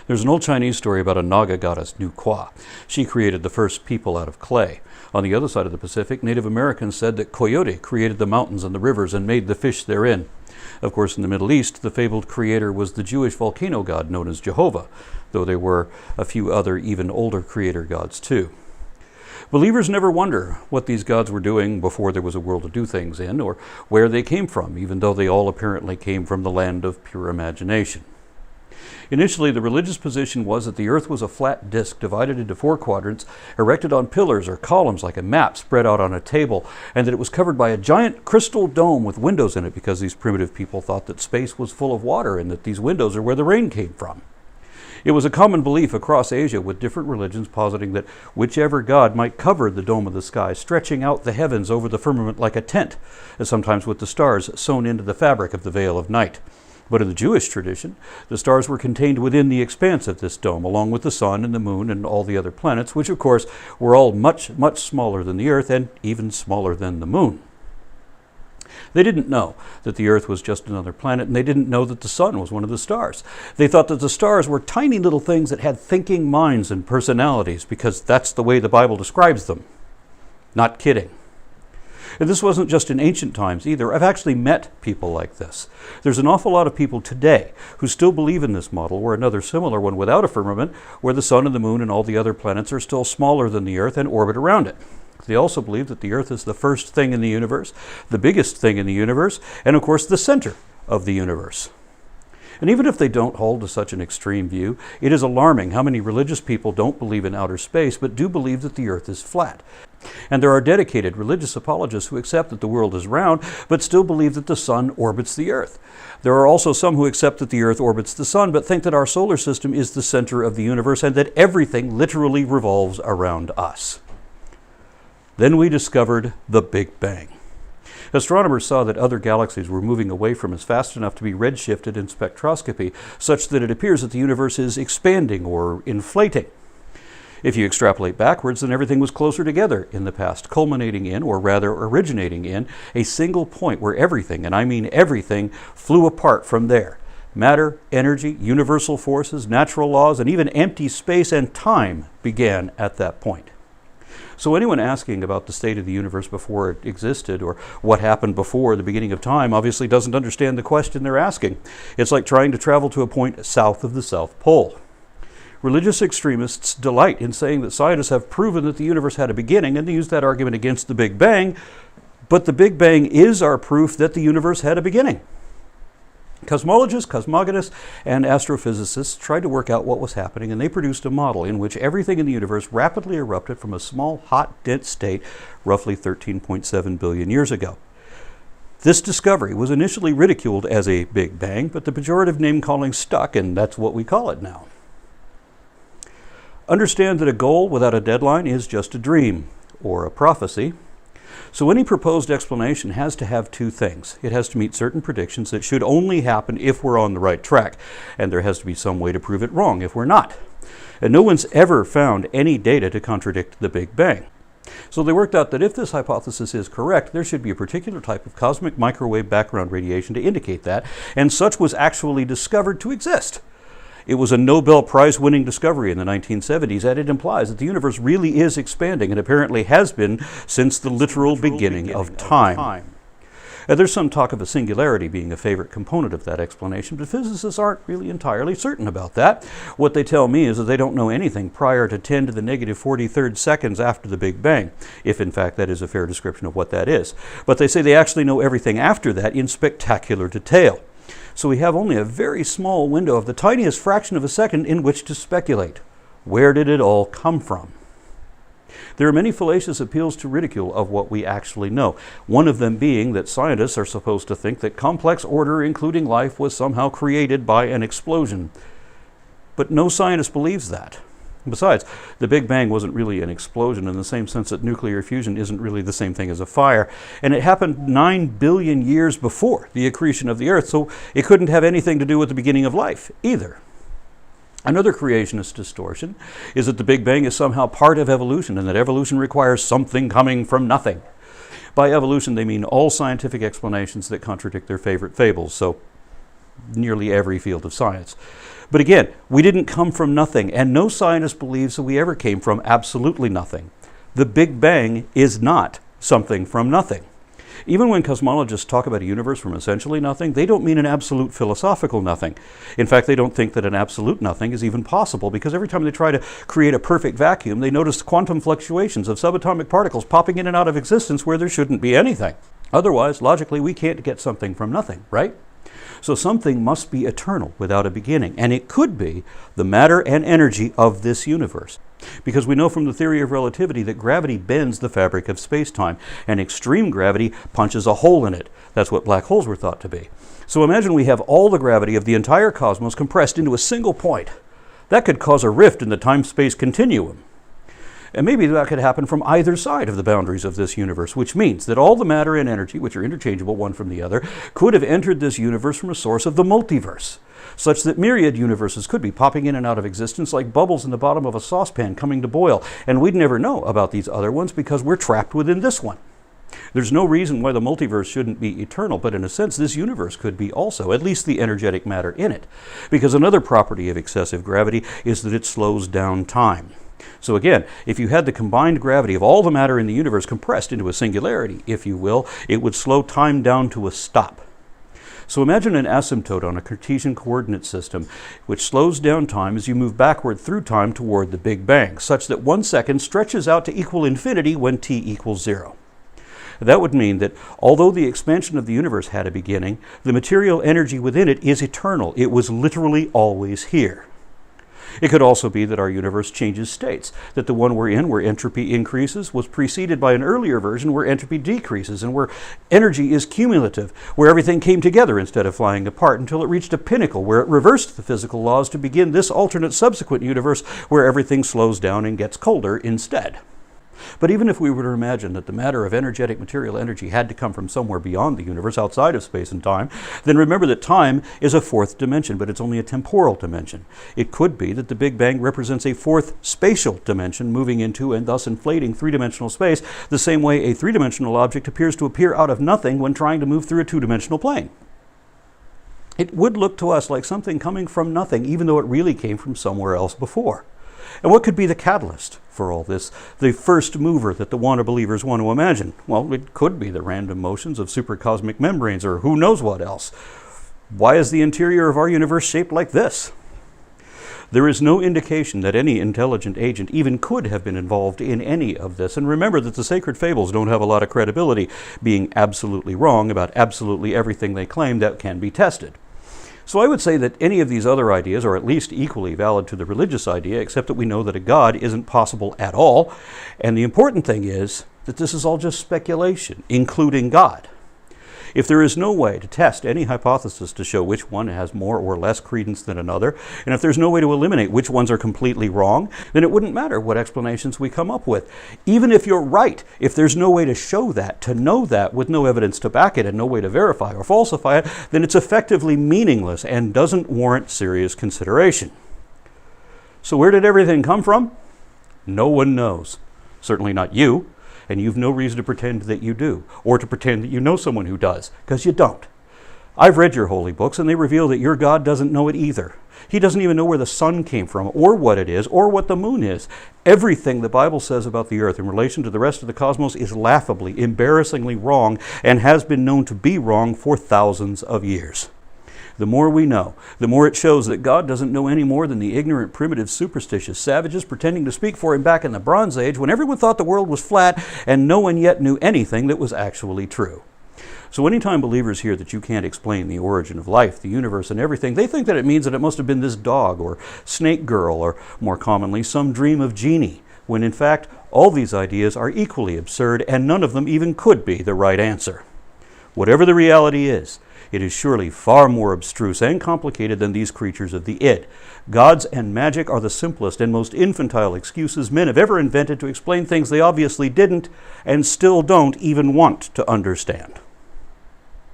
There's an old Chinese story about a Naga goddess, Nu Kwa. She created the first people out of clay. On the other side of the Pacific, Native Americans said that Coyote created the mountains and the rivers and made the fish therein. Of course, in the Middle East, the fabled creator was the Jewish volcano god known as Jehovah, though there were a few other, even older creator gods too. Believers never wonder what these gods were doing before there was a world to do things in, or where they came from, even though they all apparently came from the land of pure imagination. Initially, the religious position was that the earth was a flat disk divided into 4 quadrants, erected on pillars or columns like a map spread out on a table, and that it was covered by a giant crystal dome with windows in it because these primitive people thought that space was full of water and that these windows are where the rain came from. It was a common belief across Asia, with different religions positing that whichever god might cover the dome of the sky, stretching out the heavens over the firmament like a tent, and sometimes with the stars sewn into the fabric of the veil of night. But in the Jewish tradition, the stars were contained within the expanse of this dome, along with the sun and the moon and all the other planets, which of course were all much, much smaller than the earth and even smaller than the moon. They didn't know that the earth was just another planet, and they didn't know that the sun was one of the stars. They thought that the stars were tiny little things that had thinking minds and personalities, because that's the way the Bible describes them. Not kidding. And this wasn't just in ancient times either. I've actually met people like this. There's an awful lot of people today who still believe in this model, or another similar one without a firmament, where the sun and the moon and all the other planets are still smaller than the earth and orbit around it. They also believe that the earth is the first thing in the universe, the biggest thing in the universe, and of course the center of the universe. And even if they don't hold to such an extreme view, it is alarming how many religious people don't believe in outer space, but do believe that the earth is flat. And there are dedicated religious apologists who accept that the world is round, but still believe that the sun orbits the earth. There are also some who accept that the earth orbits the sun, but think that our solar system is the center of the universe and that everything literally revolves around us. Then we discovered the Big Bang. Astronomers saw that other galaxies were moving away from us fast enough to be redshifted in spectroscopy, such that it appears that the universe is expanding or inflating. If you extrapolate backwards, then everything was closer together in the past, culminating in, or rather originating in, a single point where everything, and I mean everything, flew apart from there. Matter, energy, universal forces, natural laws, and even empty space and time began at that point. So anyone asking about the state of the universe before it existed, or what happened before the beginning of time, obviously doesn't understand the question they're asking. It's like trying to travel to a point south of the South Pole. Religious extremists delight in saying that scientists have proven that the universe had a beginning, and they use that argument against the Big Bang, but the Big Bang is our proof that the universe had a beginning. Cosmologists, cosmogonists, and astrophysicists tried to work out what was happening, and they produced a model in which everything in the universe rapidly erupted from a small, hot, dense state roughly 13.7 billion years ago. This discovery was initially ridiculed as a Big Bang, but the pejorative name-calling stuck, and that's what we call it now. Understand that a goal without a deadline is just a dream, or a prophecy. So any proposed explanation has to have 2 things. It has to meet certain predictions that should only happen if we're on the right track, and there has to be some way to prove it wrong if we're not. And no one's ever found any data to contradict the Big Bang. So they worked out that if this hypothesis is correct, there should be a particular type of cosmic microwave background radiation to indicate that, and such was actually discovered to exist. It was a Nobel Prize-winning discovery in the 1970s, and it implies that the universe really is expanding, and apparently has been since the literal beginning of time. And there's some talk of a singularity being a favorite component of that explanation, but physicists aren't really entirely certain about that. What they tell me is that they don't know anything prior to 10 to the negative 43rd seconds after the Big Bang, if in fact that is a fair description of what that is. But they say they actually know everything after that in spectacular detail. So we have only a very small window of the tiniest fraction of a second in which to speculate. Where did it all come from? There are many fallacious appeals to ridicule of what we actually know, one of them being that scientists are supposed to think that complex order, including life, was somehow created by an explosion. But no scientist believes that. Besides, the Big Bang wasn't really an explosion in the same sense that nuclear fusion isn't really the same thing as a fire, and it happened 9 billion years before the accretion of the Earth, so it couldn't have anything to do with the beginning of life either. Another creationist distortion is that the Big Bang is somehow part of evolution, and that evolution requires something coming from nothing. By evolution, they mean all scientific explanations that contradict their favorite fables, so nearly every field of science. But again, we didn't come from nothing, and no scientist believes that we ever came from absolutely nothing. The Big Bang is not something from nothing. Even when cosmologists talk about a universe from essentially nothing, they don't mean an absolute philosophical nothing. In fact, they don't think that an absolute nothing is even possible, because every time they try to create a perfect vacuum, they notice quantum fluctuations of subatomic particles popping in and out of existence where there shouldn't be anything. Otherwise, logically, we can't get something from nothing, right? So something must be eternal without a beginning, and it could be the matter and energy of this universe. Because we know from the theory of relativity that gravity bends the fabric of space-time, and extreme gravity punches a hole in it. That's what black holes were thought to be. So imagine we have all the gravity of the entire cosmos compressed into a single point. That could cause a rift in the time-space continuum. And maybe that could happen from either side of the boundaries of this universe, which means that all the matter and energy, which are interchangeable one from the other, could have entered this universe from a source of the multiverse, such that myriad universes could be popping in and out of existence like bubbles in the bottom of a saucepan coming to boil, and we'd never know about these other ones because we're trapped within this one. There's no reason why the multiverse shouldn't be eternal, but in a sense this universe could be also, at least the energetic matter in it, because another property of excessive gravity is that it slows down time. So again, if you had the combined gravity of all the matter in the universe compressed into a singularity, if you will, it would slow time down to a stop. So imagine an asymptote on a Cartesian coordinate system, which slows down time as you move backward through time toward the Big Bang, such that 1 second stretches out to equal infinity when t equals 0. That would mean that although the expansion of the universe had a beginning, the material energy within it is eternal. It was literally always here. It could also be that our universe changes states, that the one we're in, where entropy increases, was preceded by an earlier version where entropy decreases, and where energy is cumulative, where everything came together instead of flying apart until it reached a pinnacle where it reversed the physical laws to begin this alternate subsequent universe where everything slows down and gets colder instead. But even if we were to imagine that the matter of energetic material energy had to come from somewhere beyond the universe, outside of space and time, then remember that time is a fourth dimension, but it's only a temporal dimension. It could be that the Big Bang represents a fourth spatial dimension moving into and thus inflating three-dimensional space, the same way a three-dimensional object appears to appear out of nothing when trying to move through a two-dimensional plane. It would look to us like something coming from nothing, even though it really came from somewhere else before. And what could be the catalyst for all this, the first mover that the wanna-believers want to imagine? Well, it could be the random motions of supercosmic membranes, or who knows what else. Why is the interior of our universe shaped like this? There is no indication that any intelligent agent even could have been involved in any of this. And remember that the sacred fables don't have a lot of credibility, being absolutely wrong about absolutely everything they claim that can be tested. So I would say that any of these other ideas are at least equally valid to the religious idea, except that we know that a God isn't possible at all. And the important thing is that this is all just speculation, including God. If there is no way to test any hypothesis to show which one has more or less credence than another, and if there's no way to eliminate which ones are completely wrong, then it wouldn't matter what explanations we come up with. Even if you're right, if there's no way to show that, to know that with no evidence to back it and no way to verify or falsify it, then it's effectively meaningless and doesn't warrant serious consideration. So where did everything come from? No one knows. Certainly not you. And you've no reason to pretend that you do, or to pretend that you know someone who does, because you don't. I've read your holy books, and they reveal that your God doesn't know it either. He doesn't even know where the sun came from, or what it is, or what the moon is. Everything the Bible says about the earth in relation to the rest of the cosmos is laughably, embarrassingly wrong, and has been known to be wrong for thousands of years. The more we know, the more it shows that God doesn't know any more than the ignorant, primitive, superstitious savages pretending to speak for him back in the Bronze Age when everyone thought the world was flat and no one yet knew anything that was actually true. So anytime believers hear that you can't explain the origin of life, the universe, and everything, they think that it means that it must have been this dog or snake girl, or more commonly, some dream of genie, when in fact, all these ideas are equally absurd and none of them even could be the right answer. Whatever the reality is, it is surely far more abstruse and complicated than these creatures of the id. Gods and magic are the simplest and most infantile excuses men have ever invented to explain things they obviously didn't and still don't even want to understand.